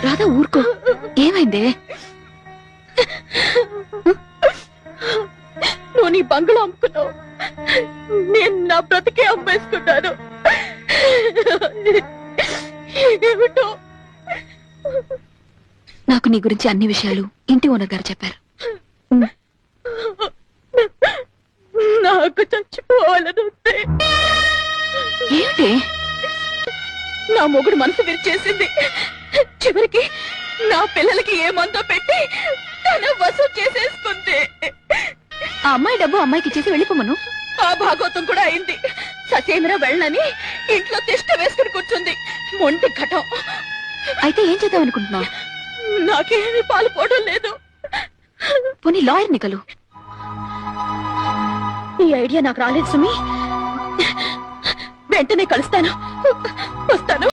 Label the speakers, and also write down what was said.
Speaker 1: రాధా ఊరుకో, ఏమైందే?
Speaker 2: నువ్వు నీ బంగ్లా అమ్ముకున్నావు, నేను నా బ్రతికే అమ్మేసుకున్నాను. ఏమిటో
Speaker 1: నాకు నీ గురించి అన్ని విషయాలు ఇంటి ఓనర్ గారు చెప్పారు.
Speaker 2: నాకు చచ్చిపోవాలని ఉంది.
Speaker 1: ఏమిటి?
Speaker 2: నా మొగుడు మనసు విరిచేసింది. చివరికి నా పిల్లలకి ఏ మందో పెట్టి తన వసూలు చేసేసుకుంది.
Speaker 1: ఆ అమ్మాయి డబ్బు అమ్మాయికి ఇచ్చేసి వెళ్ళిపోమను.
Speaker 2: ఆ భాగవతం కూడా అయింది. ససేమిరా వెళ్ళని ఇంట్లో తిష్ట వేసుకుని కూర్చుంది. మొండి ఘటం.
Speaker 1: అయితే ఏం చేద్దాం అనుకుంటున్నావు?
Speaker 2: నాకేమీ పాలు పోవడం లేదు.
Speaker 1: పోనీ లాయర్ ని కలు.
Speaker 2: ఈ ఐడియా నాకు రాలేదు సుమి. వెంటనే కలుస్తాను. వస్తాను.